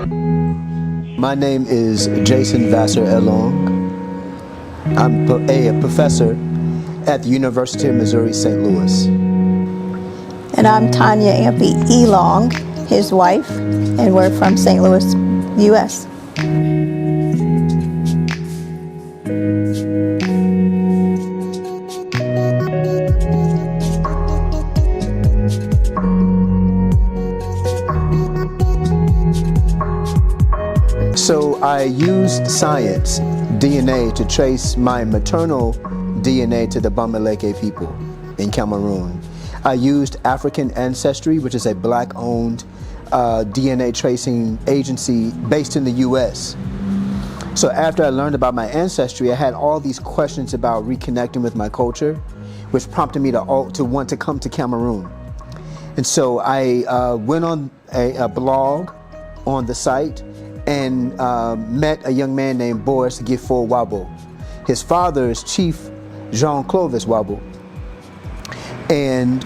My name is Jason Elong. I'm a professor at the University of Missouri, St. Louis. And I'm Tonya Elong, his wife, and we're from St. Louis, U.S. So I used science, DNA, to trace my maternal DNA to the Bamilke people in Cameroon. I used African Ancestry, which is a Black-owned DNA tracing agency based in the U.S. So after I learned about my ancestry, I had all these questions about reconnecting with my culture, which prompted me to want to come to Cameroon. And so I went on a blog on the site and met a young man named Boris Gifo Wabo. His father is Chief Jean Clovis Wabo. And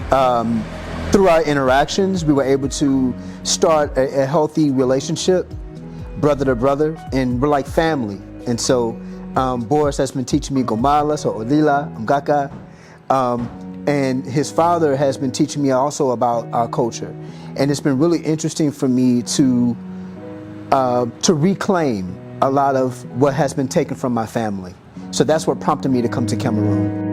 through our interactions, we were able to start a healthy relationship, brother to brother, and we're like family. And so Boris has been teaching me Gomala, so Olila, Mgaka, and his father has been teaching me also about our culture. And it's been really interesting for me to reclaim a lot of what has been taken from my family. So that's what prompted me to come to Cameroon.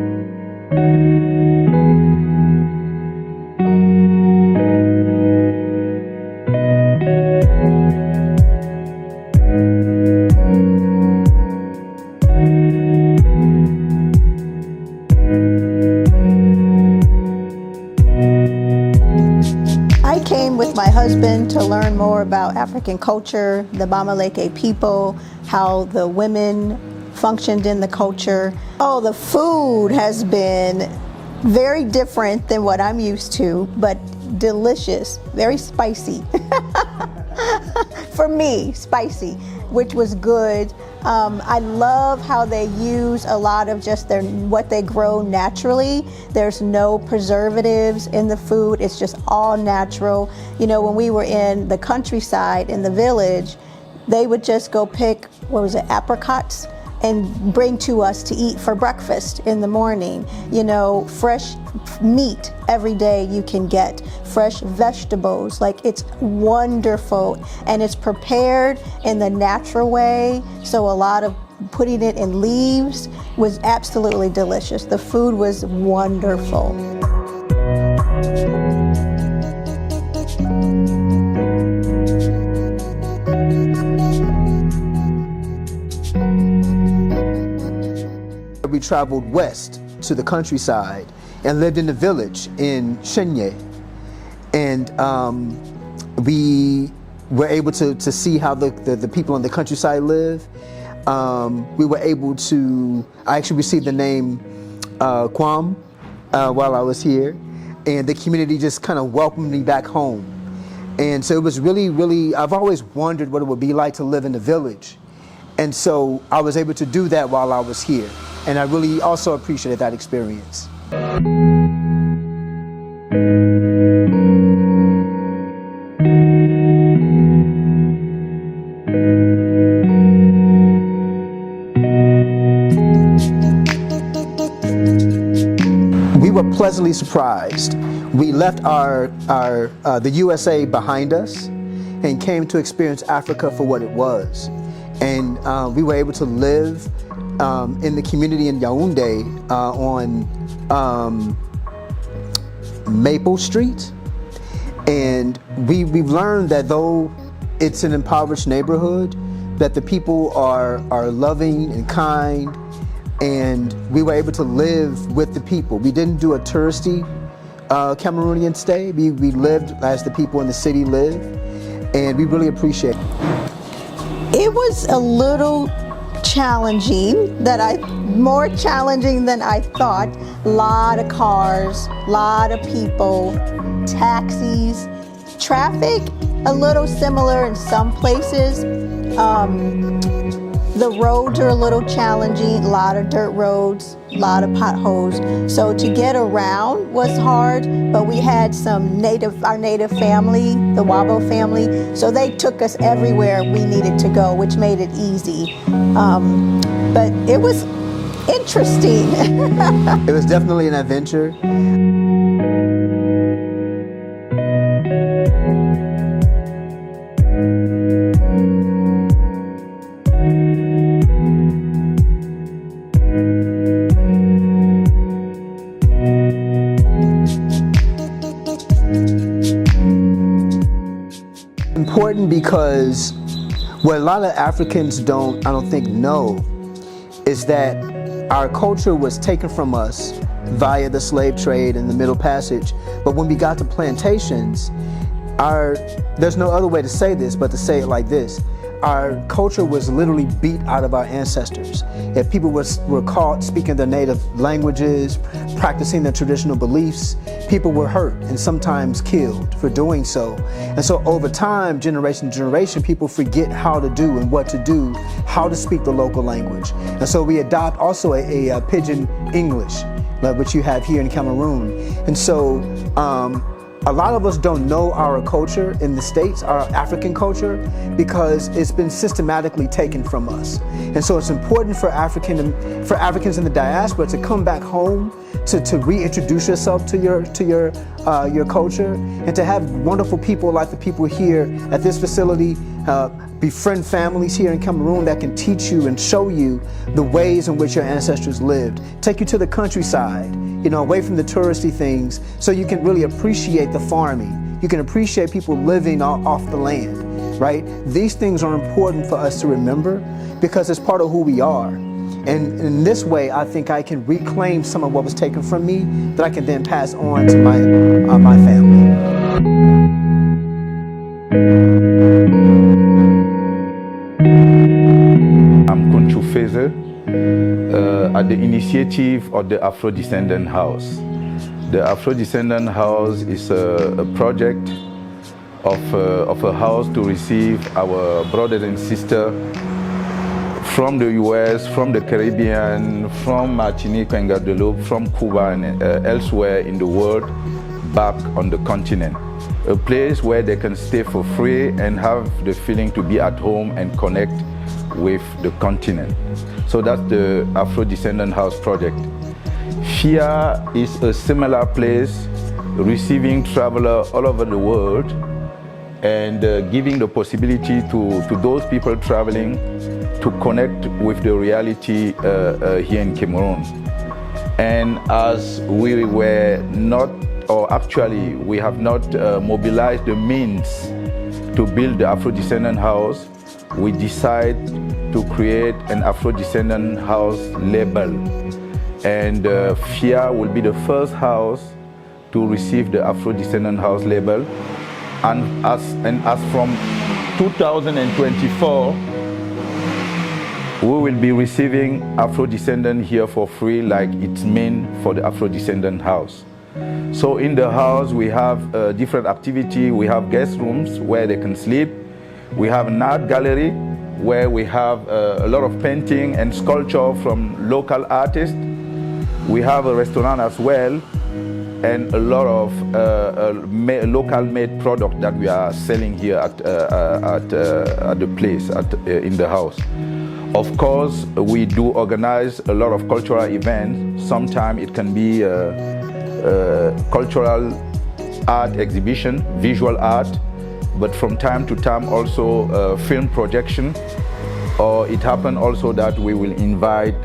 I came with my husband to learn more about African culture, the Bamileke people, how the women functioned in the culture. Oh, the food has been very different than what I'm used to, but delicious, very spicy. For me, spicy, which was good. I love how they use a lot of just what they grow naturally. There's no preservatives in the food. It's just all natural. You know, when we were in the countryside, in the village, they would just go pick, apricots, and bring to us to eat for breakfast in the morning. You know, fresh meat every day you can get, fresh vegetables, like it's wonderful. And it's prepared in the natural way, so a lot of putting it in leaves was absolutely delicious. The food was wonderful. We traveled west to the countryside and lived in the village in Shenye. And we were able to see how the people in the countryside live. We were able to, I actually received the name Kwam while I was here, and the community just kind of welcomed me back home. And so it was really, really, I've always wondered what it would be like to live in the village. And so I was able to do that while I was here. And I really also appreciated that experience. We were pleasantly surprised. We left the USA behind us and came to experience Africa for what it was. And we were able to live in the community in Yaounde on Maple Street. And we've learned that though it's an impoverished neighborhood, that the people are loving and kind, and we were able to live with the people. We didn't do a touristy Cameroonian stay. We lived as the people in the city live, and we really appreciate it. It was a little challenging, more challenging than I thought. A lot of cars, a lot of people, taxis, traffic, a little similar in some places. The roads are a little challenging, a lot of dirt roads, a lot of potholes. So to get around was hard, but we had our native family, the Wabo family, so they took us everywhere we needed to go, which made it easy. But it was interesting. It was definitely an adventure. Important because what a lot of Africans I don't think know is that our culture was taken from us via the slave trade and the Middle Passage. But when we got to plantations, there's no other way to say this but to say it like this. Our culture was literally beat out of our ancestors. If people were caught speaking their native languages, practicing their traditional beliefs, people were hurt and sometimes killed for doing so. And so over time, generation to generation, people forget how to do and what to do, how to speak the local language. And so we adopt also a pidgin English, like what you have here in Cameroon. And so a lot of us don't know our culture in the States, our African culture, because it's been systematically taken from us. And so it's important for Africans in the diaspora to come back home, to reintroduce yourself to your culture, and to have wonderful people like the people here at this facility, befriend families here in Cameroon that can teach you and show you the ways in which your ancestors lived. Take you to the countryside, away from the touristy things, so you can really appreciate the farming. You can appreciate people living off the land, right? These things are important for us to remember because it's part of who we are. And in this way, I think I can reclaim some of what was taken from me that I can then pass on to my family. At the initiative of the Afro-descendant house. The Afro-descendant house is a project of a house to receive our brothers and sisters from the US, from the Caribbean, from Martinique and Guadeloupe, from Cuba and elsewhere in the world, back on the continent. A place where they can stay for free and have the feeling to be at home and connect with the continent. So that's the Afro-descendant house project. FIA is a similar place, receiving travelers all over the world and giving the possibility to those people traveling to connect with the reality here in Cameroon. And as we were not, or actually we have not mobilized the means to build the Afro-descendant house, we decide to create an Afro-descendant house label. And FIA will be the first house to receive the Afro-descendant house label. And as from 2024, we will be receiving Afro-descendant here for free, like it's meant for the Afro-descendant house. So in the house we have different activity. We have guest rooms where they can sleep. We have an art gallery where we have a lot of painting and sculpture from local artists. We have a restaurant as well, and a lot of local made product that we are selling here at the place, in the house. Of course, we do organize a lot of cultural events. Sometimes it can be cultural art exhibition, visual art, but from time to time also film projection. Or it happens also that we will invite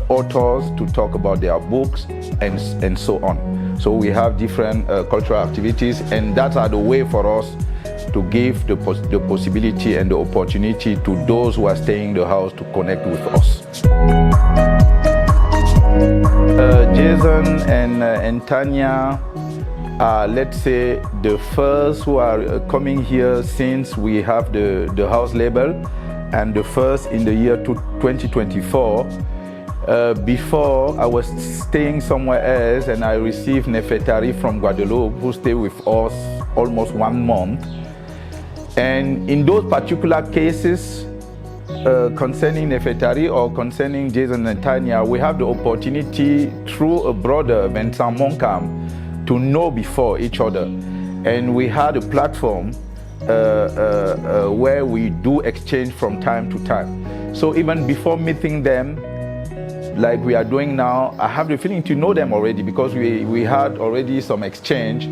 authors to talk about their books and so on. So we have different cultural activities, and that are the way for us to give the possibility and the opportunity to those who are staying in the house to connect with us. Jason and Tonya are, let's say, the first who are coming here since we have the house label, and the first in the year 2024. Before, I was staying somewhere else, and I received Nefetari from Guadeloupe, who stayed with us almost 1 month. And in those particular cases, concerning Nefetari or concerning Jason and Tonya, we have the opportunity through a brother, Vincent Moncam, to know before each other. And we had a platform where we do exchange from time to time. So even before meeting them, like we are doing now, I have the feeling to know them already because we had already some exchange.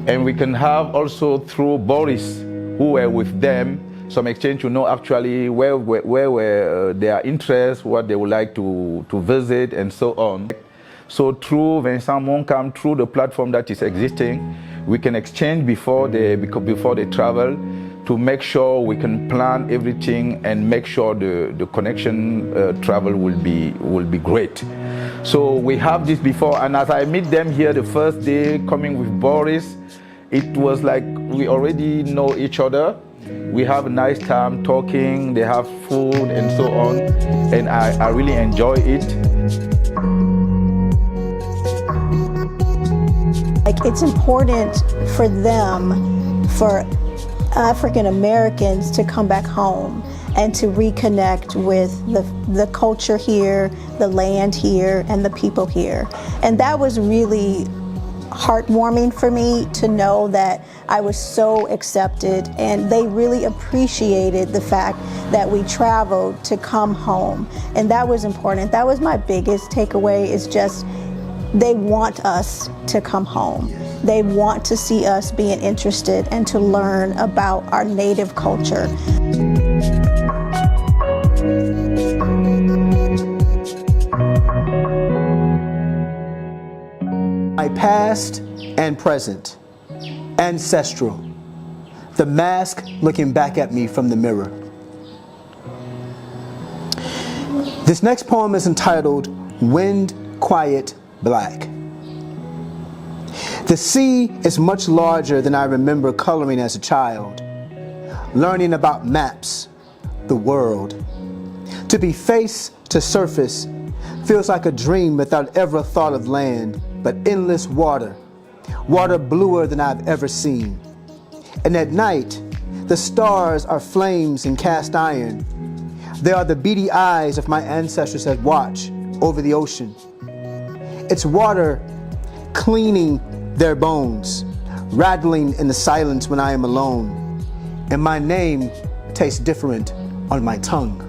And we can have also through Boris, who were with them, some exchange to know actually where were their interests, what they would like to visit, and so on. So through Vincent Moncam, through the platform that is existing, we can exchange before they travel to make sure we can plan everything and make sure the connection travel will be great. So we have this before, and as I meet them here the first day coming with Boris, it was like we already know each other. We have a nice time talking, they have food and so on, and I really enjoy it. Like, it's important for them, for African Americans, to come back home and to reconnect with the culture here, the land here, and the people here. And that was really heartwarming for me to know that I was so accepted, and they really appreciated the fact that we traveled to come home. And that was important. That was my biggest takeaway, is just they want us to come home. They want to see us being interested and to learn about our native culture. My past and present, ancestral, the mask looking back at me from the mirror. This next poem is entitled Wind, Quiet, Black. The sea is much larger than I remember coloring as a child, learning about maps, the world. To be face to surface feels like a dream without ever a thought of land, but endless water, water bluer than I've ever seen. And at night, the stars are flames and cast iron. They are the beady eyes of my ancestors that watch over the ocean. It's water cleaning their bones, rattling in the silence when I am alone, and my name tastes different on my tongue.